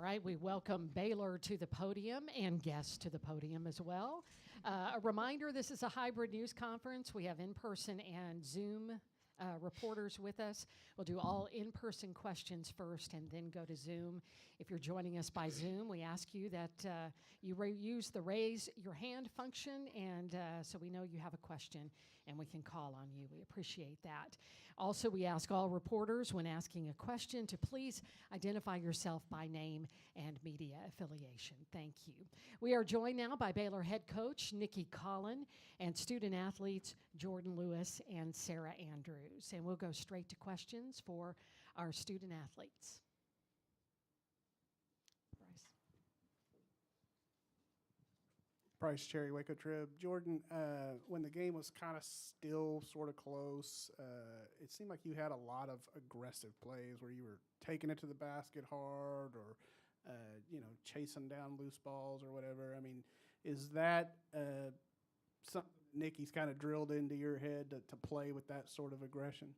All right, we welcome Baylor to the podium and guests to the podium as well. A reminder, this is a hybrid news conference. We have in-person and Zoom reporters with us. We'll do all in-person questions first and then go to Zoom. If you're joining us by Zoom, we ask you that you use the raise your hand function, and so we know you have a question and we can call on you. We appreciate that. Also, we ask all reporters when asking a question to please identify yourself by name and media affiliation. Thank you. We are joined now by Baylor head coach Nikki Collin and student athletes Jordan Lewis and Sarah Andrews. And we'll go straight to questions for our student athletes. Bryce Cherry, Waco Trib. Jordan, when the game was kind of still sort of close, it seemed like you had a lot of aggressive plays where you were taking it to the basket hard or, chasing down loose balls or whatever. I mean, is that something Nikki's kind of drilled into your head to play with that sort of aggression?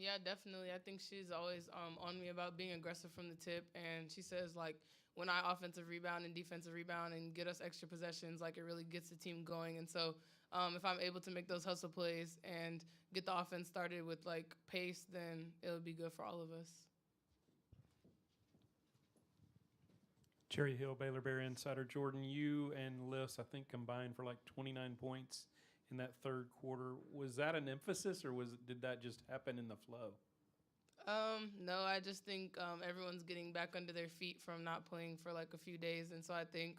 Yeah, definitely. I think she's always on me about being aggressive from the tip, and she says, like, when I offensive rebound and defensive rebound and get us extra possessions, like, it really gets the team going. And so if I'm able to make those hustle plays and get the offense started with, like, pace, then it would be good for all of us. Cherry Hill, Baylor Bear Insider. Jordan, you and Liz, I think, combined for like 29 points in that third quarter. Was that an emphasis, or did that just happen in the flow? No, I just think everyone's getting back under their feet from not playing for like a few days. And so I think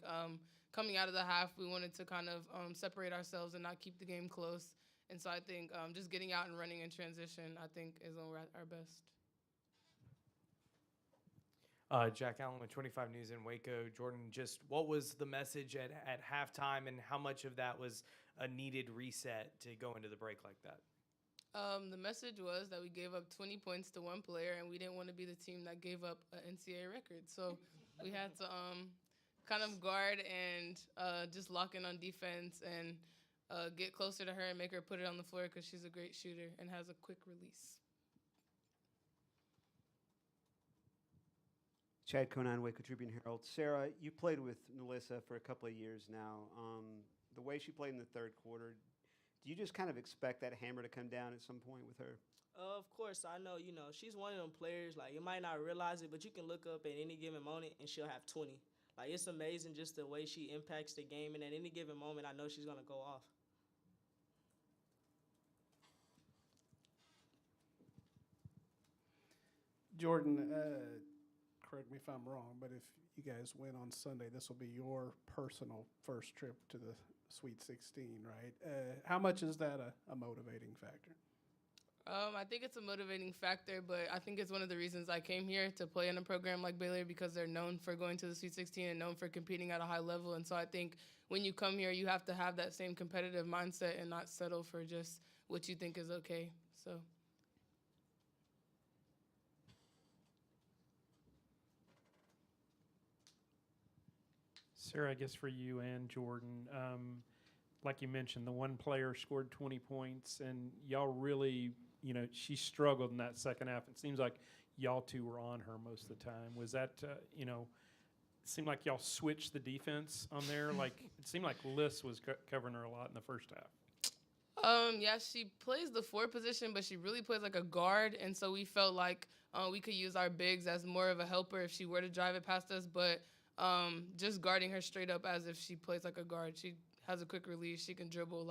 coming out of the half, we wanted to kind of separate ourselves and not keep the game close. And so I think just getting out and running in transition, I think, is when we're at our best. Jack Allen with 25 News in Waco. Jordan, just what was the message at halftime, and how much of that was a needed reset to go into the break like that? The message was that we gave up 20 points to one player, and we didn't want to be the team that gave up an NCAA record. So we had to kind of guard and just lock in on defense and get closer to her and make her put it on the floor because she's a great shooter and has a quick release. Chad Conine, Waco Tribune Herald. Sarah, you played with Melissa for a couple of years now. The way she played in the third quarter, do you just kind of expect that hammer to come down at some point with her? Of course, I know, she's one of them players, like, you might not realize it, but you can look up at any given moment and she'll have 20. Like, it's amazing just the way she impacts the game, and at any given moment, I know she's going to go off. Jordan, correct me if I'm wrong, but if you guys win on Sunday, this will be your personal first trip to the Sweet 16, right? How much is that a motivating factor? I think it's a motivating factor, but I think it's one of the reasons I came here to play in a program like Baylor, because they're known for going to the Sweet 16 and known for competing at a high level. And so I think when you come here, you have to have that same competitive mindset and not settle for just what you think is okay. So. Sarah, I guess for you and Jordan, like you mentioned, the one player scored 20 points, and y'all really, she struggled in that second half. It seems like y'all two were on her most of the time. Was that, it seemed like y'all switched the defense on there? Like, it seemed like Liz was covering her a lot in the first half. Yeah, she plays the 4 position, but she really plays like a guard, and so we felt like we could use our bigs as more of a helper if she were to drive it past us, but just guarding her straight up as if she plays like a guard. She has a quick release. She can dribble,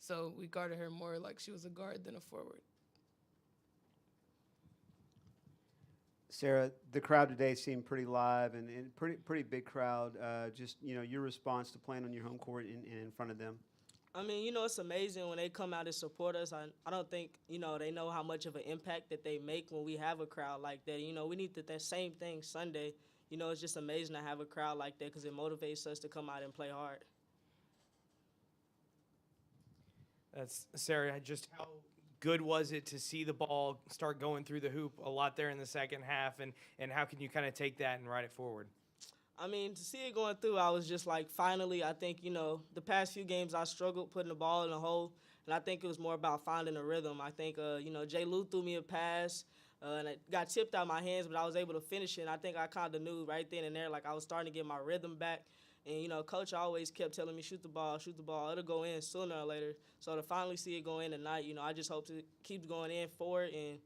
so we guarded her more like she was a guard than a forward. Sarah, the crowd today seemed pretty live and pretty big crowd. Your response to playing on your home court and in front of them. I mean, it's amazing when they come out and support us. I don't think, they know how much of an impact that they make when we have a crowd like that. We need that same thing Sunday. It's just amazing to have a crowd like that because it motivates us to come out and play hard. That's Sarah. Just how good was it to see the ball start going through the hoop a lot there in the second half, and how can you kind of take that and ride it forward? I mean, to see it going through, I was just like, finally, I think, the past few games I struggled putting the ball in the hole, and I think it was more about finding a rhythm. I think, Jay Lou threw me a pass. And it got tipped out my hands, but I was able to finish it. And I think I kind of knew right then and there, like I was starting to get my rhythm back. And, you know, Coach always kept telling me, shoot the ball. It'll go in sooner or later. So to finally see it go in tonight, you know, I just hope it keeps going in forward and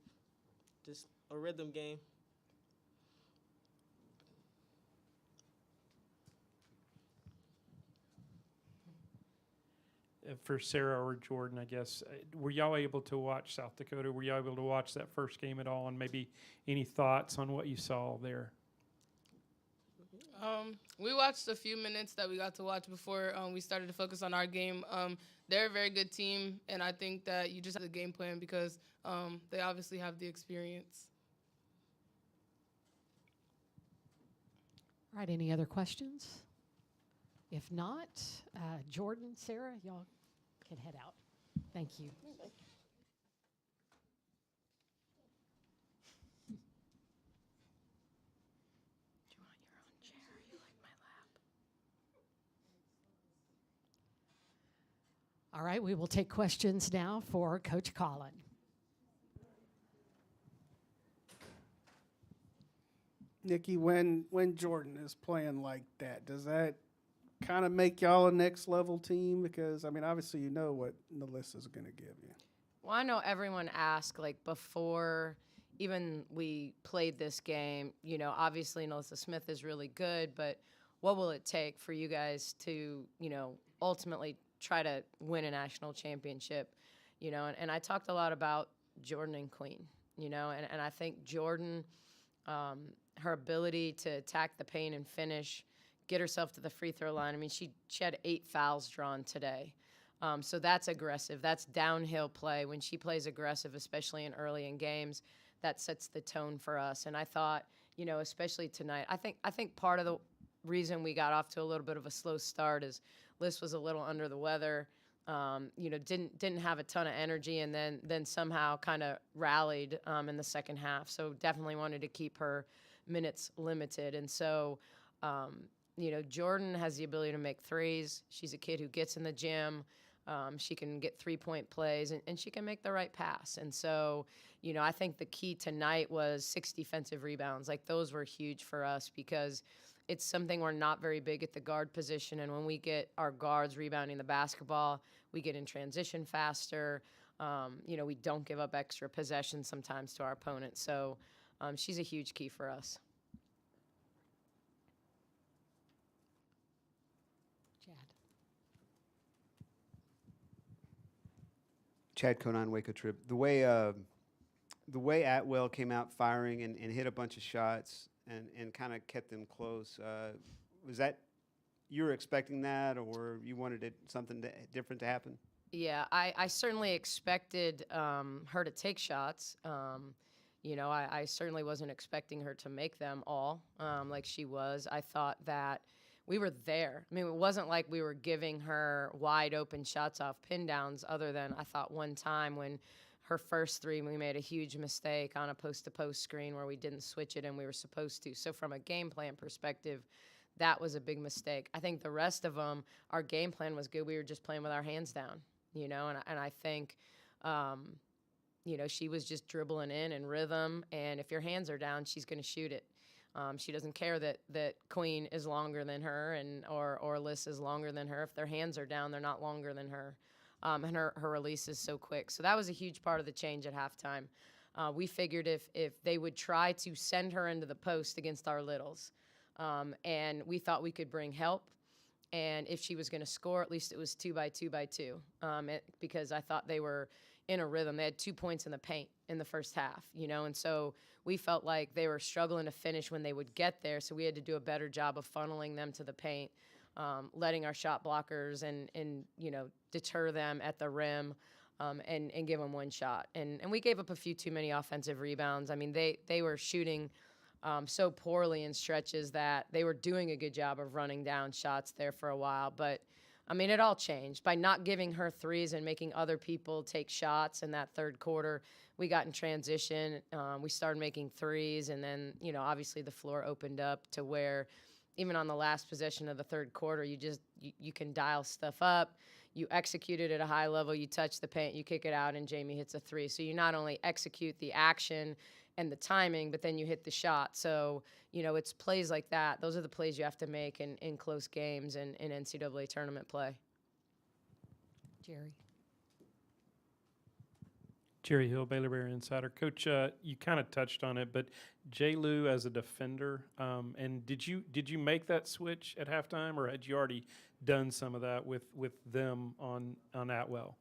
just a rhythm game. For Sarah or Jordan, I guess, were y'all able to watch South Dakota? Were y'all able to watch that first game at all? And maybe any thoughts on what you saw there? We watched a few minutes that we got to watch before we started to focus on our game. They're a very good team, and I think that you just have the game plan because they obviously have the experience. All right, any other questions? If not, Jordan, Sarah, y'all can head out. Thank you. All right, we will take questions now for Coach Collin. Nikki, when Jordan is playing like that, does that kind of make y'all a next level team? Because, I mean, obviously you know what Melissa's going to give you. Well, I know everyone asked, like, before even we played this game, you know, obviously Melissa Smith is really good, but what will it take for you guys to, you know, ultimately try to win a national championship? You know, and I talked a lot about Jordan and Queen, you know, and I think Jordan, her ability to attack the paint and finish, get herself to the free throw line. I mean, she had 8 fouls drawn today. So that's aggressive. That's downhill play. When she plays aggressive, especially early in games, that sets the tone for us. And I thought, you know, especially tonight, I think part of the reason we got off to a little bit of a slow start is Liz was a little under the weather. You know, didn't have a ton of energy, and then somehow kind of rallied in the second half. So definitely wanted to keep her minutes limited. And so, you know, Jordan has the ability to make threes. She's a kid who gets in the gym. She can get 3-point plays, and she can make the right pass. And so, you know, I think the key tonight was 6 defensive rebounds. Like, those were huge for us because it's something we're not very big at the guard position. And when we get our guards rebounding the basketball, we get in transition faster. You know, we don't give up extra possessions sometimes to our opponents. So she's a huge key for us. Chad Conan, Waco Trib. The way Atwell came out firing and hit a bunch of shots and kind of kept them close, was that you were expecting that, or you wanted something different to happen? Yeah, I certainly expected her to take shots. You know, I certainly wasn't expecting her to make them all like she was. I thought that we were there. I mean, it wasn't like we were giving her wide open shots off pin downs, other than I thought one time when her first 3, we made a huge mistake on a post-to-post screen where we didn't switch it and we were supposed to. So from a game plan perspective, that was a big mistake. I think the rest of them, our game plan was good. We were just playing with our hands down, you know, and I think, you know, she was just dribbling in rhythm, and if your hands are down, she's going to shoot it. She doesn't care that Queen is longer than her or Liz is longer than her. If their hands are down, they're not longer than her. And her release is so quick. So that was a huge part of the change at halftime. We figured if they would try to send her into the post against our littles, and we thought we could bring help, and if she was going to score, at least it was 2 by 2 by 2, because I thought they were in a rhythm. They had 2 points in the paint in the first half, you know, and so we felt like they were struggling to finish when they would get there, so we had to do a better job of funneling them to the paint, letting our shot blockers and you know, deter them at the rim, and give them one shot. And we gave up a few too many offensive rebounds. I mean, they were shooting so poorly in stretches that they were doing a good job of running down shots there for a while. But, I mean, it all changed. By not giving her threes and making other people take shots in that third quarter, we got in transition. We started making threes, and then, you know, obviously the floor opened up to where even on the last possession of the third quarter, you can dial stuff up. You execute it at a high level, you touch the paint, you kick it out, and Jamie hits a 3. So you not only execute the action and the timing, but then you hit the shot. So, it's plays like that. Those are the plays you have to make in close games and in NCAA tournament play. Jerry. Jerry Hill, Baylor Bear Insider. Coach, you kind of touched on it, but J. Lou as a defender, and did you make that switch at halftime, or had you already done some of that with them on Atwell?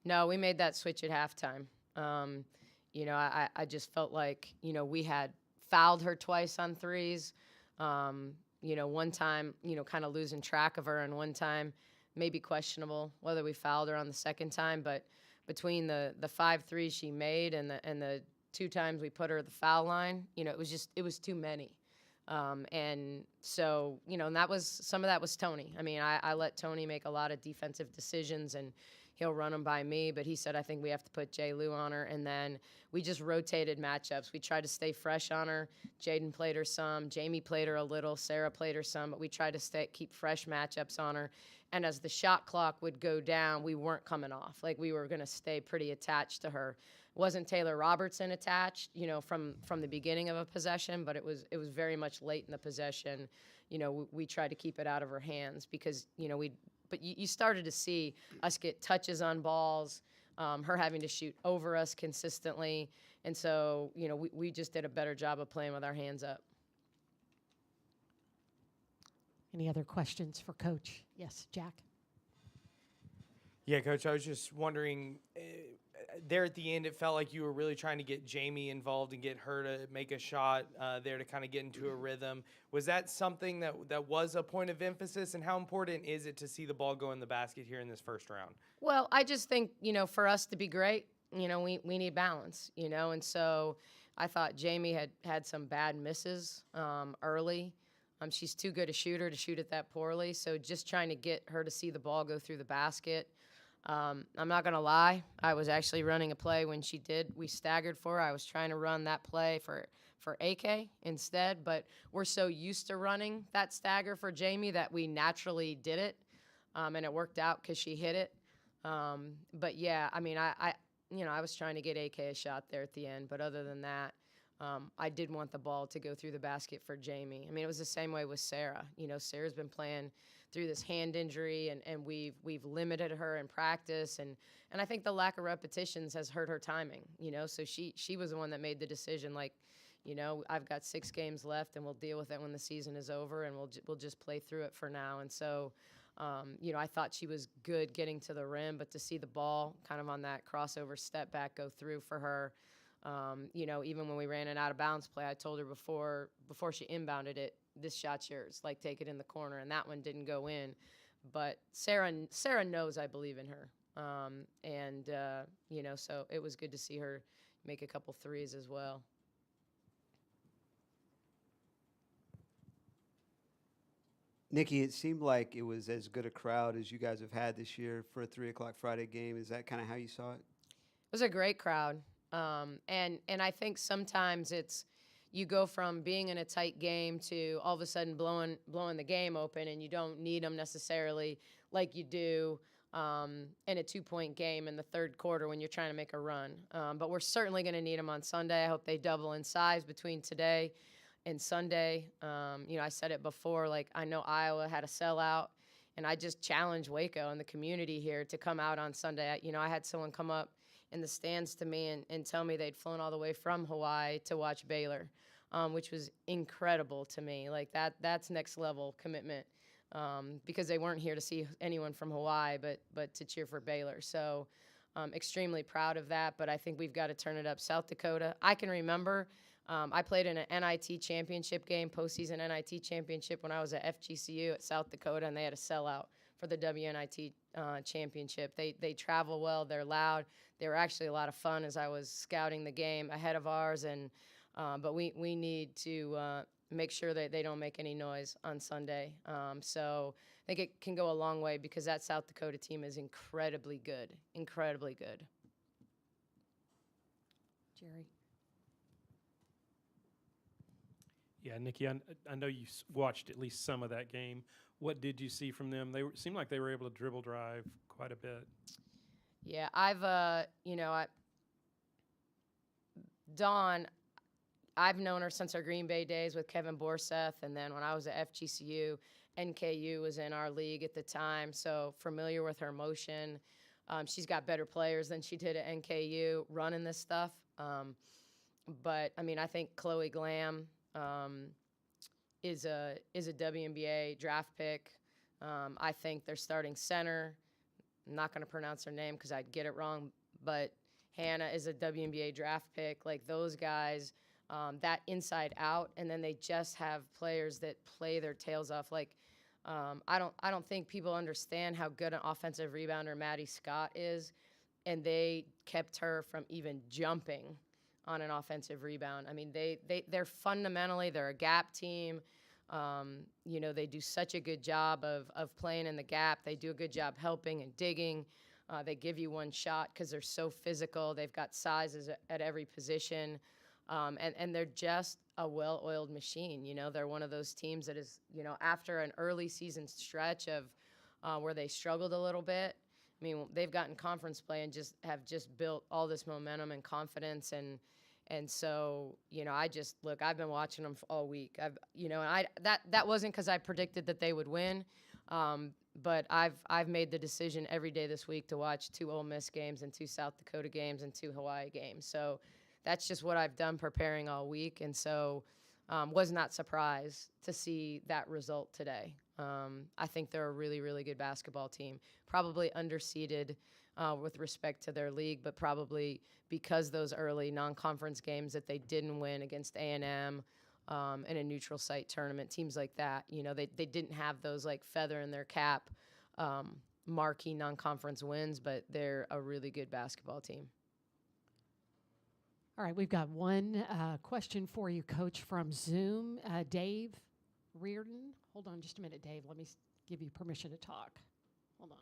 No, we made that switch at halftime. I just felt like, we had fouled her twice on threes. One time, kind of losing track of her, and one time maybe questionable whether we fouled her on the second time. But between the 5 threes she made and the 2 times we put her at the foul line, it was too many. And so, and some of that was Tony. I mean, I let Tony make a lot of defensive decisions, and he'll run them by me, but he said, I think we have to put J. Lou on her. And then we just rotated matchups. We tried to stay fresh on her. Jaden played her some. Jamie played her a little. Sarah played her some. But we tried to keep fresh matchups on her. And as the shot clock would go down, we weren't coming off. Like, we were going to stay pretty attached to her. Wasn't Taylor Robertson attached, from the beginning of a possession, but it was very much late in the possession. We tried to keep it out of her hands because, but you started to see us get touches on balls, her having to shoot over us consistently. And so, we just did a better job of playing with our hands up. Any other questions for Coach? Yes, Jack. Yeah, Coach, I was just wondering, there at the end, it felt like you were really trying to get Jamie involved and get her to make a shot there to kind of get into a rhythm. Was that something that was a point of emphasis, and how important is it to see the ball go in the basket here in this first round? Well, I just think, for us to be great, we need balance, and so I thought Jamie had some bad misses early. She's too good a shooter to shoot it that poorly, so just trying to get her to see the ball go through the basket. I'm not going to lie. I was actually running a play when we staggered for her. I was trying to run that play for AK instead, but we're so used to running that stagger for Jamie that we naturally did it, and it worked out because she hit it. But yeah, I mean, I was trying to get AK a shot there at the end, but other than that, I did want the ball to go through the basket for Jamie. I mean, it was the same way with Sarah. Sarah's been playing through this hand injury, and we've limited her in practice, and I think the lack of repetitions has hurt her timing. So she was the one that made the decision, like, I've got 6 games left, and we'll deal with it when the season is over, and we'll just play through it for now. And so, I thought she was good getting to the rim, but to see the ball kind of on that crossover step back go through for her. Even when we ran an out-of-bounds play, I told her before she inbounded it, this shot's yours. Like, take it in the corner, and that one didn't go in. But Sarah knows I believe in her, so it was good to see her make a couple threes as well. Nikki, it seemed like it was as good a crowd as you guys have had this year for a 3 o'clock Friday game. Is that kind of how you saw it? It was a great crowd. And I think sometimes you go from being in a tight game to all of a sudden blowing the game open, and you don't need them necessarily like you do in a 2-point game in the third quarter when you're trying to make a run. But we're certainly going to need them on Sunday. I hope they double in size between today and Sunday. I said it before, like, I know Iowa had a sellout, and I just challenge Waco and the community here to come out on Sunday. I had someone come up in the stands to me and tell me they'd flown all the way from Hawaii to watch Baylor, which was incredible to me. Like, that's next level commitment, because they weren't here to see anyone from Hawaii, but to cheer for Baylor. So extremely proud of that, but I think we've got to turn it up. South Dakota, I can remember I played in an NIT championship game, postseason NIT championship, when I was at FGCU at South Dakota, and they had a sellout for the WNIT championship. They travel well. They're loud. They were actually a lot of fun as I was scouting the game ahead of ours. But we need to make sure that they don't make any noise on Sunday. So I think it can go a long way because that South Dakota team is incredibly good, incredibly good. Jerry. Yeah, Nikki, I know you watched at least some of that game. What did you see from them? Seemed like they were able to dribble drive quite a bit. Yeah, Dawn, I've known her since her Green Bay days with Kevin Borseth, and then when I was at FGCU, NKU was in our league at the time, so familiar with her motion. She's got better players than she did at NKU running this stuff. But I mean, I think Chloe Glam is a WNBA draft pick. I think their starting center, I'm not going to pronounce her name because I'd get it wrong, but Hannah is a WNBA draft pick. Like those guys, that inside out, and then they just have players that play their tails off. Like I don't think people understand how good an offensive rebounder Maddie Scott is, and they kept her from even jumping on an offensive rebound. I mean, they're fundamentally, they're a gap team. You know, they do such a good job of playing in the gap. They do a good job helping and digging. They give you one shot because they're so physical. They've got sizes at every position. And they're just a well-oiled machine. You know, they're one of those teams that is, you know, after an early season stretch of where they struggled a little bit, I mean, they've gotten conference play and have built all this momentum and confidence. And so, you know, I've been watching them all week. That wasn't because I predicted that they would win. But I've made the decision every day this week to watch 2 Ole Miss games and 2 South Dakota games and 2 Hawaii games. So that's just what I've done preparing all week. And so was not surprised to see that result today. I think they're a really, really good basketball team, probably underseeded with respect to their league, but probably because those early non-conference games that they didn't win against A&M in a neutral site tournament, teams like that, you know, they didn't have those like feather in their cap marquee non-conference wins, but they're a really good basketball team. All right, we've got one question for you, Coach, from Zoom. Dave Reardon. Hold on just a minute, Dave. Let me give you permission to talk. Hold on.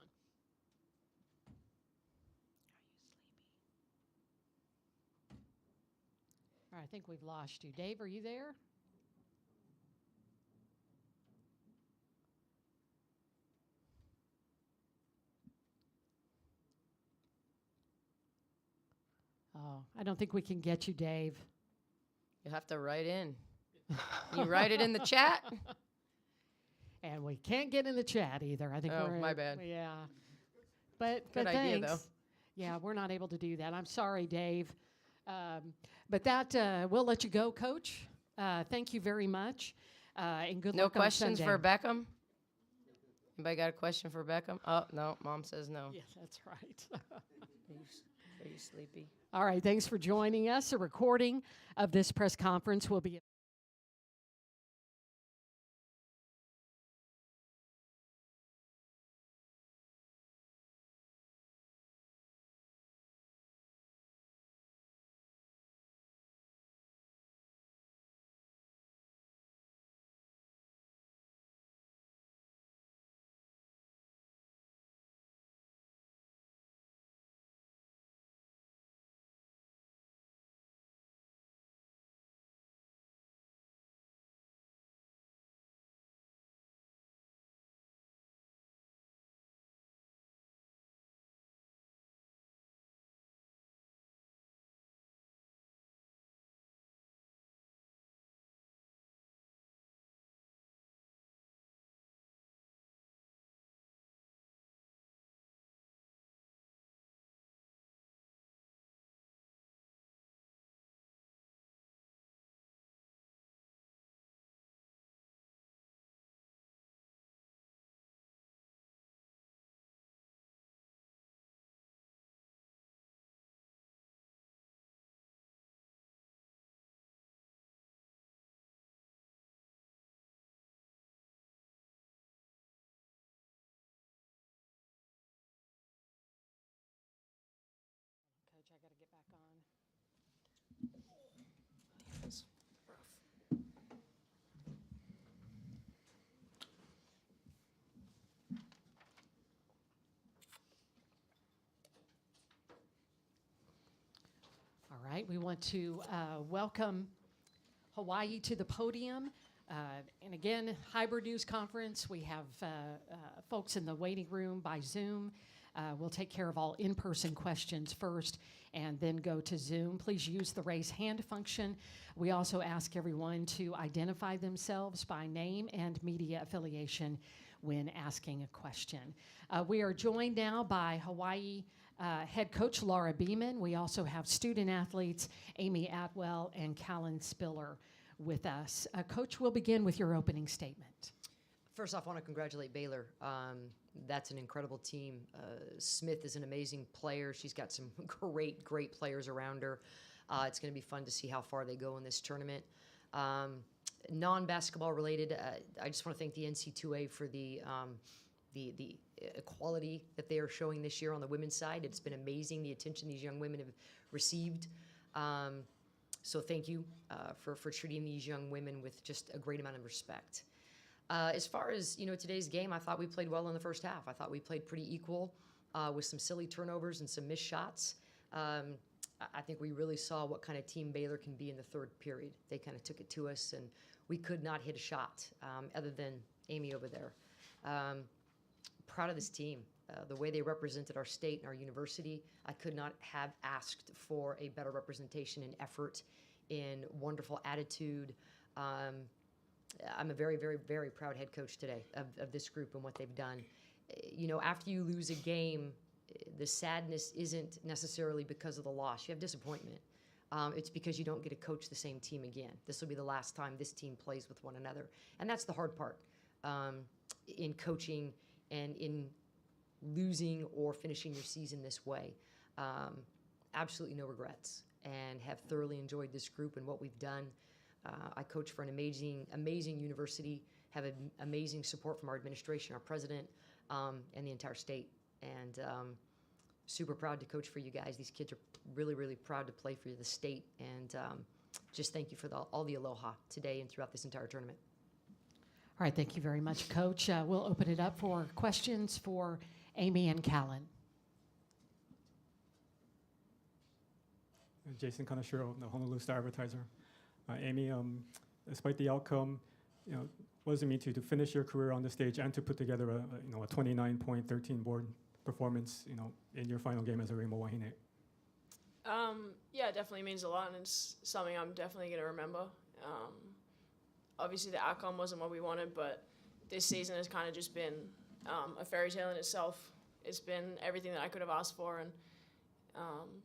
All right, I think we've lost you. Dave, are you there? Oh, I don't think we can get you, Dave. You'll have to write in. You write it in the chat? And we can't get in the chat either. I think we're my bad. Yeah. But Good idea, thanks. though. Yeah, we're not able to do that. I'm sorry, Dave. But that we'll let you go, Coach. Thank you very much. And good No luck on questions Sunday. for Beckham? Anybody got a question for Beckham? Oh, no, Mom says no. Yes, that's right. Are you sleepy? All right, thanks for joining us. A recording of this press conference will be Coach, I got to get back on. Defense. All right, we want to welcome Hawaii to the podium. And again, hybrid news conference. We have folks in the waiting room by Zoom. We'll take care of all in-person questions first and then go to Zoom. Please use the raise hand function. We also ask everyone to identify themselves by name and media affiliation when asking a question. We are joined now by Hawaii head coach Laura Beeman. We also have student athletes Amy Atwell and Callan Spiller with us. Coach, we'll begin with your opening statement. First off, I want to congratulate Baylor. That's an incredible team. Smith is an amazing player. She's got some great players around her. It's going to be fun to see how far they go in this tournament. Non-basketball related, I just want to thank the NCAA for the equality that they are showing this year on the women's side. It's been amazing, the attention these young women have received. So thank you for treating these young women with just a great amount of respect. As far as today's game, I thought we played well in the first half. I thought we played pretty equal with some silly turnovers and some missed shots. I think we really saw what kind of team Baylor can be in the third period. They kind of took it to us, and we could not hit a shot other than Amy over there. Proud of this team. The way they represented our state and our university, I could not have asked for a better representation in effort, in wonderful attitude. I'm a very proud head coach today of this group and what they've done. After you lose a game, the sadness isn't necessarily because of the loss. You have disappointment. It's because you don't get to coach the same team again. This will be the last time this team plays with one another. And that's the hard part in coaching and in losing or finishing your season this way. Absolutely no regrets, and have thoroughly enjoyed this group and what we've done. I coach for an amazing university, have amazing support from our administration, our president, and the entire state. And super proud to coach for you guys. These kids are really proud to play for the state. And just thank you for all the aloha today and throughout this entire tournament. All right, thank you very much, Coach. We'll open it up for questions for Amy and Callan. Jason Kanashiro, the Honolulu Star Advertiser. Amy, despite the outcome, what does it mean to finish your career on the stage and to put together a 29-point, 13-board performance, in your final game as a Rainbow Wahine? Yeah, it definitely means a lot, and it's something I'm definitely going to remember. Obviously, the outcome wasn't what we wanted, but this season has kind of just been a fairy tale in itself. It's been everything that I could have asked for, and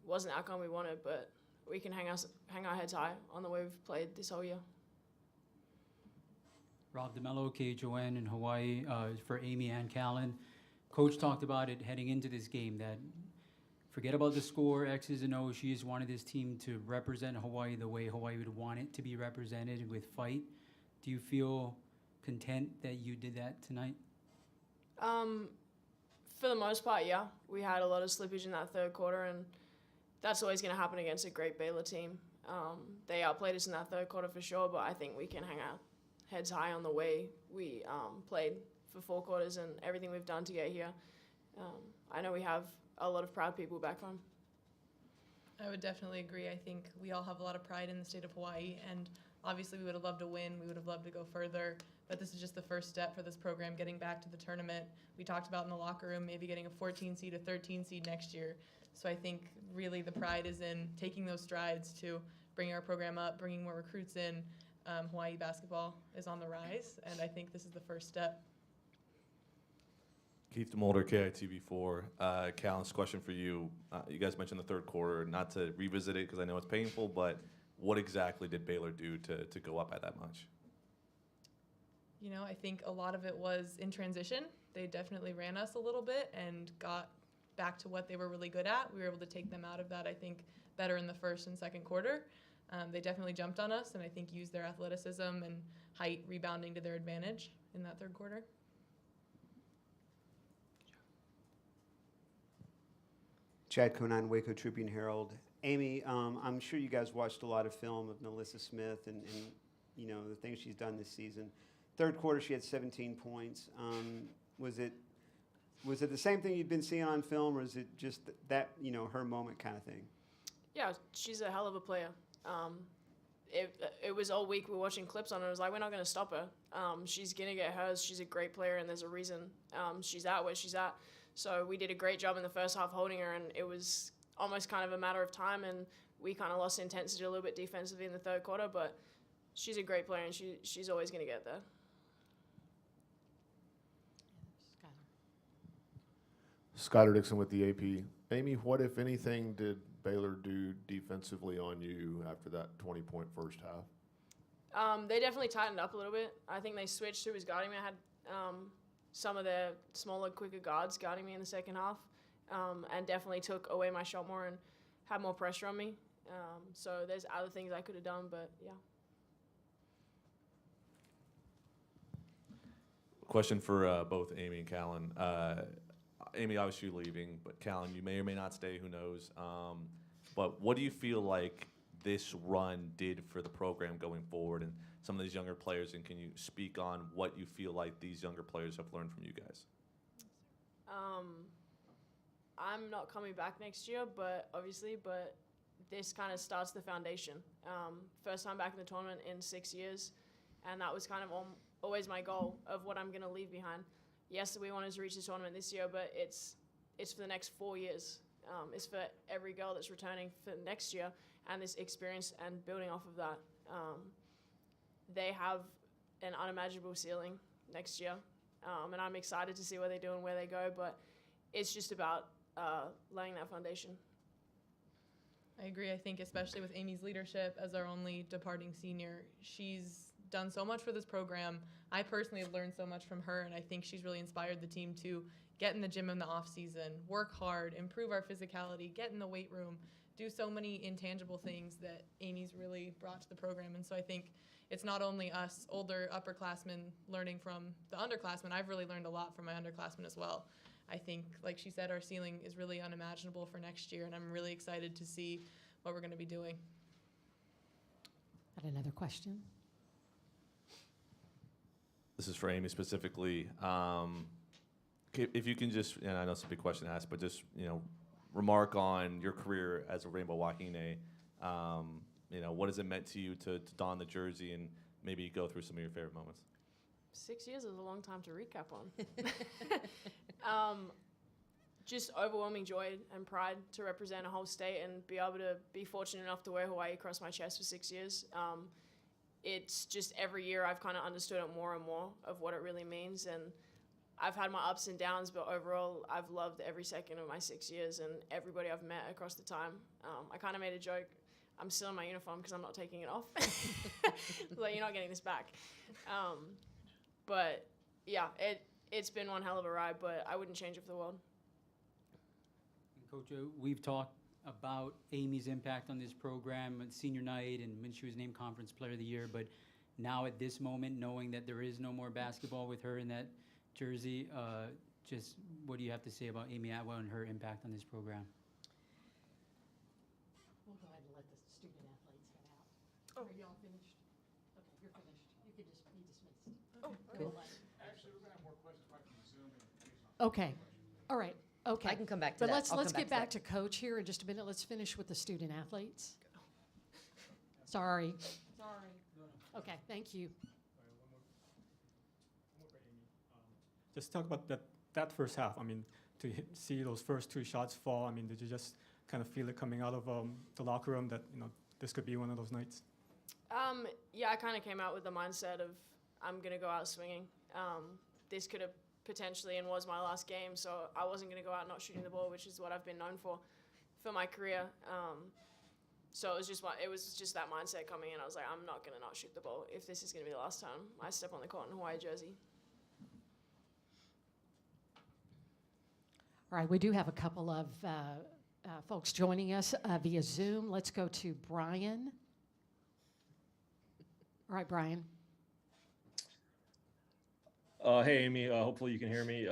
wasn't the outcome we wanted, but we can hang our heads high on the way we've played this whole year. Rob DeMello, KHON in Hawaii, for Amy and Callan. Coach talked about it heading into this game, that forget about the score, X's and O's. She just wanted this team to represent Hawaii the way Hawaii would want it to be represented, with fight. Do you feel content that you did that tonight? For the most part, yeah. We had a lot of slippage in that third quarter, and that's always going to happen against a great Baylor team. They outplayed us in that third quarter for sure, but I think we can hang our heads high on the way we played for 4 quarters and everything we've done to get here. I know we have a lot of proud people back home. I would definitely agree. I think we all have a lot of pride in the state of Hawaii, and obviously we would have loved to win. We would have loved to go further, but this is just the first step for this program, getting back to the tournament. We talked about in the locker room maybe getting a 14 seed, a 13 seed next year. So I think really the pride is in taking those strides to bring our program up, bringing more recruits in. Hawaii basketball is on the rise, and I think this is the first step. Keith DeMolder, KITV4. Callan's question for you. You guys mentioned the third quarter, not to revisit it because I know it's painful, but what exactly did Baylor do to go up by that much? I think a lot of it was in transition. They definitely ran us a little bit and got back to what they were really good at. We were able to take them out of that, I think, better in the first and second quarter. They definitely jumped on us and I think used their athleticism and height rebounding to their advantage in that third quarter. Chad Conan, Waco Tribune Herald. Amy, I'm sure you guys watched a lot of film of Melissa Smith and the things she's done this season. Third quarter, she had 17 points. Was it the same thing you'd been seeing on film, or is it just that her moment kind of thing? Yeah, she's a hell of a player. it was all week we were watching clips on her. It was like, we're not going to stop her. She's going to get hers. She's a great player, and there's a reason she's at where she's at. So we did a great job in the first half holding her, and it was almost kind of a matter of time, and we kind of lost intensity a little bit defensively in the third quarter, but she's a great player, and she's always going to get there. Skylar Dixon with the AP. Amy, what, if anything, did Baylor do defensively on you after that 20-point first half? They definitely tightened up a little bit. I think they switched who was guarding me. I had some of their smaller, quicker guards guarding me in the second half, and definitely took away my shot more and had more pressure on me. So there's other things I could have done, but yeah. Question for both Amy and Callan. Amy, obviously leaving, but Callan, you may or may not stay, who knows. But what do you feel like this run did for the program going forward and some of these younger players, and can you speak on what you feel like these younger players have learned from you guys? I'm not coming back next year, but this kind of starts the foundation. First time back in the tournament in 6 years, and that was kind of always my goal of what I'm going to leave behind. Yes, we wanted to reach the tournament this year, but it's for the next 4 years. It's for every girl that's returning for next year, and this experience and building off of that. They have an unimaginable ceiling next year, and I'm excited to see what they do and where they go, but it's just about laying that foundation. I agree. I think especially with Amy's leadership as our only departing senior, she's done so much for this program. I personally have learned so much from her, and I think she's really inspired the team to get in the gym in the off season, work hard, improve our physicality, get in the weight room, do so many intangible things that Amy's really brought to the program. And so I think it's not only us older upperclassmen learning from the underclassmen. I've really learned a lot from my underclassmen as well. I think, like she said, our ceiling is really unimaginable for next year, and I'm really excited to see what we're going to be doing. Got another question? This is for Amy specifically. If you can just, and I know it's a big question to ask, but just, remark on your career as a Rainbow Wakine. What has it meant to you to don the jersey and maybe go through some of your favorite moments? 6 years is a long time to recap on. Just overwhelming joy and pride to represent a whole state and be able to be fortunate enough to wear Hawaii across my chest for 6 years. It's just every year I've kind of understood it more and more of what it really means. And I've had my ups and downs, but overall I've loved every second of my 6 years and everybody I've met across the time. I kind of made a joke. I'm still in my uniform because I'm not taking it off. Like, you're not getting this back. But yeah, it's been one hell of a ride, but I wouldn't change it for the world. Coach, we've talked about Amy's impact on this program at senior night and when she was named Conference Player of the Year, but now at this moment, knowing that there is no more basketball with her in that jersey, just what do you have to say about Amy Atwell and her impact on this program? We'll go ahead and let the student athletes head out. Are y'all finished? Okay, you're finished. You can just be dismissed. Cool. Actually, we're going to have more questions from Zoom. Okay, all right. Okay. I can come back to but that. let's get back to Coach here in just a minute. Let's finish with the student athletes. Sorry. Okay, thank you. Just talk about that first half. I mean, to see those first two shots fall, I mean, did you just kind of feel it coming out of the locker room that, this could be one of those nights? Yeah, I kind of came out with the mindset of I'm going to go out swinging. This could have potentially and was my last game, so I wasn't going to go out not shooting the ball, which is what I've been known for my career. So it was just that mindset coming in. I was like, I'm not going to not shoot the ball if this is going to be the last time I step on the court in a Hawaii jersey. All right, we do have a couple of folks joining us via Zoom. Let's go to Brian. All right, Brian. Hey, Amy. Hopefully you can hear me.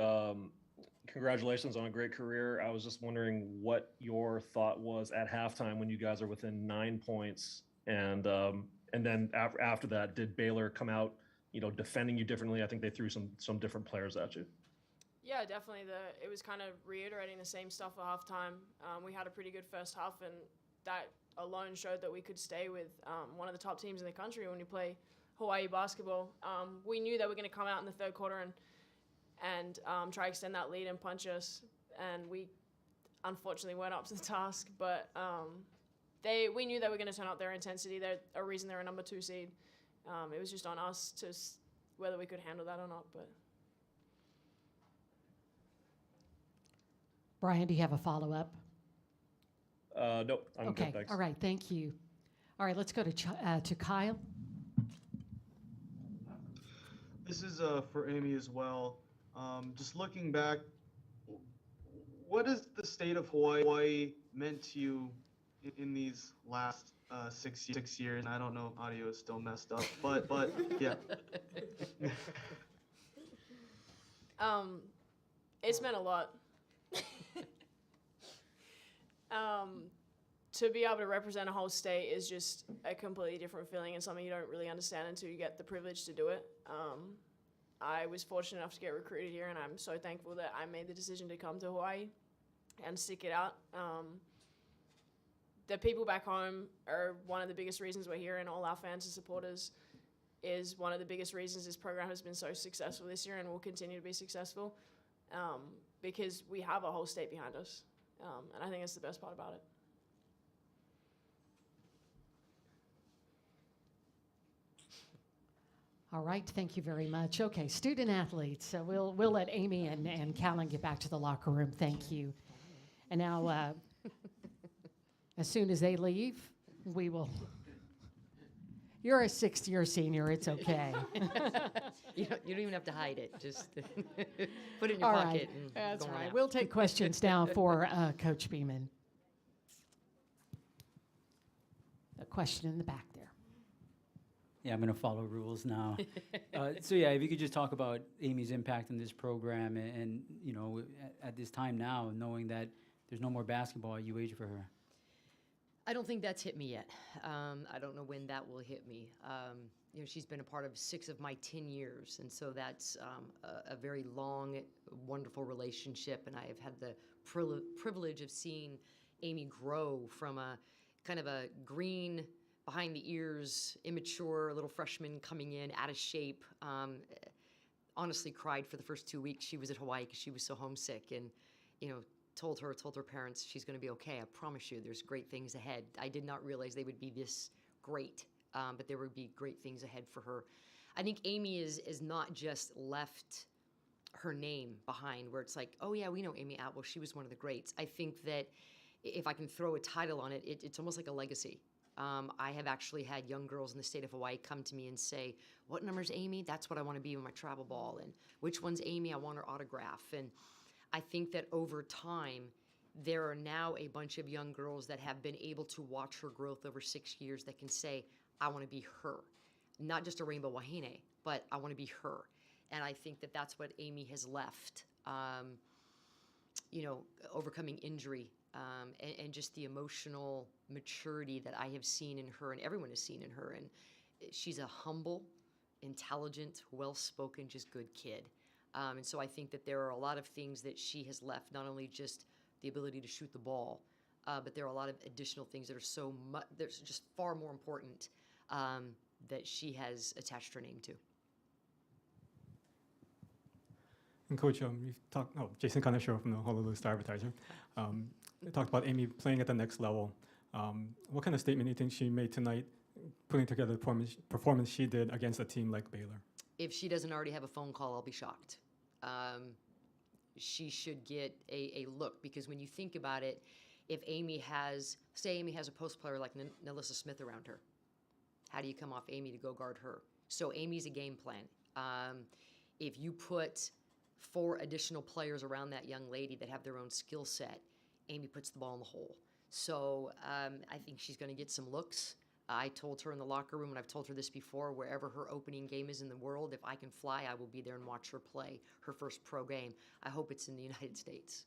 Congratulations on a great career. I was just wondering what your thought was at halftime when you guys are within 9 points, and then after that, did Baylor come out, defending you differently? I think they threw some different players at you. Yeah, definitely. It was kind of reiterating the same stuff at halftime. We had a pretty good first half, and that alone showed that we could stay with one of the top teams in the country when we play Hawaii basketball. We knew they were going to come out in the third quarter and try to extend that lead and punch us, and we unfortunately weren't up to the task. But we knew they were going to turn up their intensity. They're a reason they're a number 2 seed. It was just on us to whether we could handle that or not. But Brian, do you have a follow-up? Nope, I'm Okay, good, thanks. all right, thank you. All right, let's go to Kyle. This is for Amy as well. Just looking back, what has the state of Hawaii meant to you in these last 6 years? And I don't know if audio is still messed up, but yeah. It's meant a lot. To be able to represent a whole state is just a completely different feeling and something you don't really understand until you get the privilege to do it. I was fortunate enough to get recruited here, and I'm so thankful that I made the decision to come to Hawaii and stick it out. The people back home are one of the biggest reasons we're here, and all our fans and supporters is one of the biggest reasons this program has been so successful this year and will continue to be successful, because we have a whole state behind us, and I think that's the best part about it. All right, thank you very much. Okay, student athletes. So we'll let Amy and Callan get back to the locker room. Thank you. And now, as soon as they leave, we will. You're a 6th-year senior. It's okay. You don't even have to hide it. Just put it in your All pocket. right, And that's go on right. out. We'll take questions now for Coach Beeman. A question in the back there. Yeah, I'm going to follow rules now. So yeah, if you could just talk about Amy's impact in this program, and you know, at this time now, knowing that there's no more basketball at UH for her. I don't think that's hit me yet. I don't know when that will hit me. You know, she's been a part of 6 of my 10 years, and so that's a very long, wonderful relationship. And I have had the privilege of seeing Amy grow from a kind of a green, behind the ears, immature little freshman coming in, out of shape. Honestly cried for the first 2 weeks she was at Hawaii because she was so homesick, and you know, told her parents she's going to be okay. I promise you, there's great things ahead. I did not realize they would be this great, but there would be great things ahead for her. I think Amy is not just left her name behind, where it's like, oh yeah, we know Amy Atwell. She was one of the greats. I think that if I can throw a title on it, it's almost like a legacy. I have actually had young girls in the state of Hawaii come to me and say, what number's Amy? That's what I want to be in my travel ball. And which one's Amy? I want her autograph. And I think that over time, there are now a bunch of young girls that have been able to watch her growth over 6 years that can say, I want to be her. Not just a rainbow wahine, but I want to be her. And I think that that's what Amy has left. You know, overcoming injury, and just the emotional maturity that I have seen in her and everyone has seen in her. And she's a humble, intelligent, well-spoken, just good kid. And so I think that there are a lot of things that she has left, not only just the ability to shoot the ball, but there are a lot of additional things that are there's just far more important that she has attached her name to. And Coach, we've talked, Jason Kaneshiro from the Honolulu Star-Advertiser. Talked about Amy playing at the next level. What kind of statement do you think she made tonight, putting together the performance she did against a team like Baylor? If she doesn't already have a phone call, I'll be shocked. She should get a look, because when you think about it, if Amy has, say Amy has a post player like Nalissa Smith around her, how do you come off Amy to go guard her? So Amy's a game plan. If you put 4 additional players around that young lady that have their own skill set, Amy puts the ball in the hole. So I think she's going to get some looks. I told her in the locker room, and I've told her this before, wherever her opening game is in the world, if I can fly, I will be there and watch her play her first pro game. I hope it's in the United States.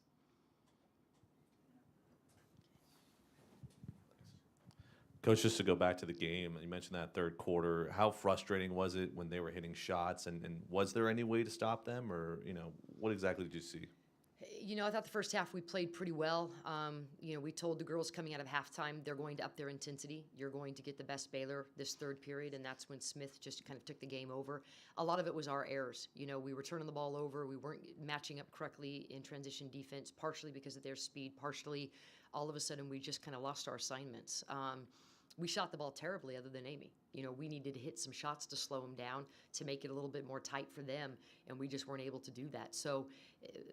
Coach, just to go back to the game, you mentioned that third quarter. How frustrating was it when they were hitting shots, and was there any way to stop them, or, you know, what exactly did you see? You know, I thought the first half we played pretty well. You know, we told the girls coming out of halftime they're going to up their intensity. You're going to get the best Baylor this third period, and that's when Smith just kind of took the game over. A lot of it was our errors. You know, we were turning the ball over. We weren't matching up correctly in transition defense, partially because of their speed, partially all of a sudden we just kind of lost our assignments. We shot the ball terribly other than Amy. You know, we needed to hit some shots to slow them down, to make it a little bit more tight for them, and we just weren't able to do that. So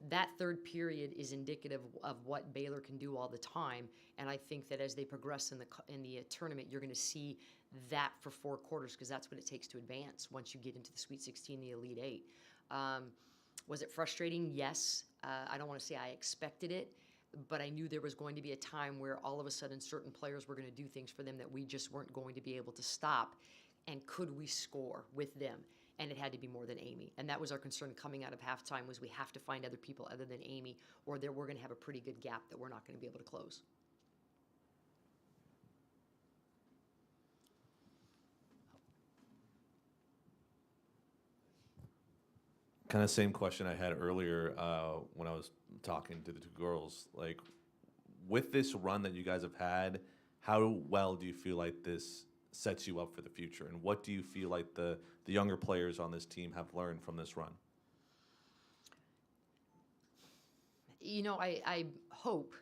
that third period is indicative of what Baylor can do all the time, and I think that as they progress in the tournament, you're going to see that for 4 quarters, because that's what it takes to advance once you get into the Sweet 16, the Elite Eight. Was it frustrating? Yes. I don't want to say I expected it, but I knew there was going to be a time where all of a sudden certain players were going to do things for them that we just weren't going to be able to stop. And could we score with them? And it had to be more than Amy. And that was our concern coming out of halftime, was we have to find other people other than Amy, or we're going to have a pretty good gap that we're not going to be able to close. Kind of same question I had earlier when I was talking to the 2 girls. Like, with this run that you guys have had, how well do you feel like this sets you up for the future? And what do you feel like the younger players on this team have learned from this run? You know, I hope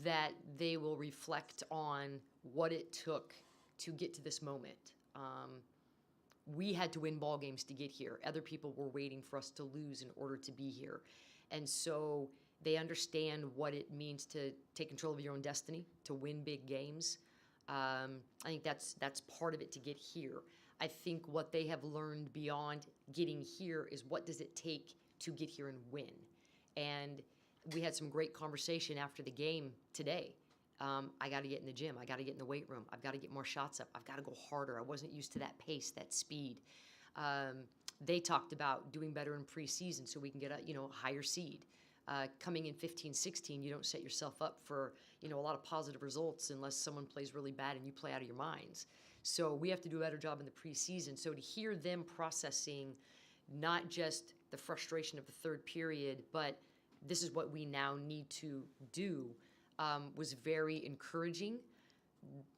that they will reflect on what it took to get to this moment. We had to win ball games to get here. Other people were waiting for us to lose in order to be here. And so they understand what it means to take control of your own destiny, to win big games. I think that's part of it to get here. I think what they have learned beyond getting here is what does it take to get here and win. And we had some great conversation after the game today. I got to get in the gym. I got to get in the weight room. I've got to get more shots up. I've got to go harder. I wasn't used to that pace, that speed. They talked about doing better in preseason so we can get a higher seed. Coming in 15-16, you don't set yourself up for a lot of positive results unless someone plays really bad and you play out of your minds. So we have to do a better job in the preseason. So to hear them processing not just the frustration of the third period, but this is what we now need to do, was very encouraging.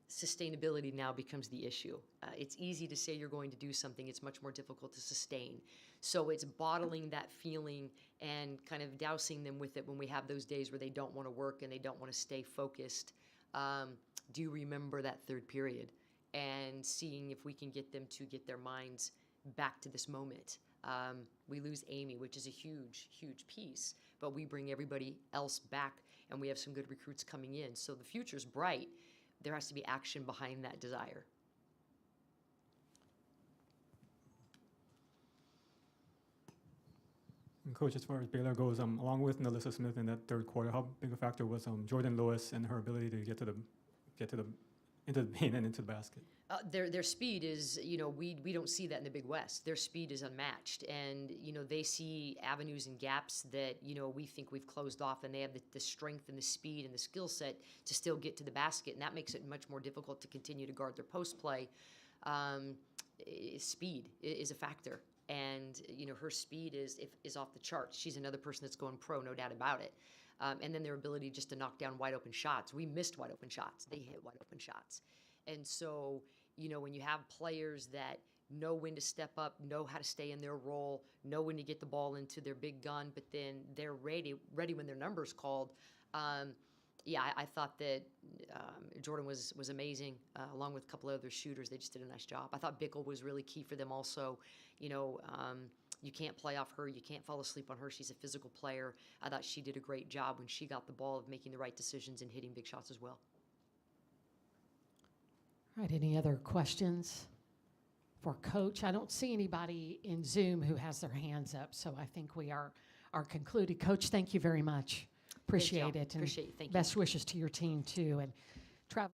Sustainability now becomes the issue. It's easy to say you're going to do something. It's much more difficult to sustain. So it's bottling that feeling and kind of dousing them with it when we have those days where they don't want to work and they don't want to stay focused. Do you remember that third period? And seeing if we can get them to get their minds back to this moment. We lose Amy, which is a huge, huge piece, but we bring everybody else back, and we have some good recruits coming in. So the future's bright. There has to be action behind that desire. And Coach, as far as Baylor goes, along with Nalissa Smith in that third quarter, how big a factor was Jordan Lewis and her ability to get into the paint and into the basket? Their speed is, we don't see that in the Big West. Their speed is unmatched, and they see avenues and gaps that we think we've closed off, and they have the strength and the speed and the skill set to still get to the basket, and that makes it much more difficult to continue to guard their post play. Speed is a factor, and her speed is off the charts. She's another person that's going pro, no doubt about it. And then their ability just to knock down wide open shots. We missed wide open shots. They hit wide open shots. And so, when you have players that know when to step up, know how to stay in their role, know when to get the ball into their big gun, but then they're ready when their number's called. I thought that Jordan was amazing, along with a couple of other shooters. They just did a nice job. I thought Bickle was really key for them also. You can't play off her. You can't fall asleep on her. She's a physical player. I thought she did a great job when she got the ball of making the right decisions and hitting big shots as well. All right, any other questions for Coach? I don't see anybody in Zoom who has their hands up, so I think we are concluded. Coach, thank you very much. Appreciate it. Appreciate it. Thank you. Best wishes to your team, too. And travel.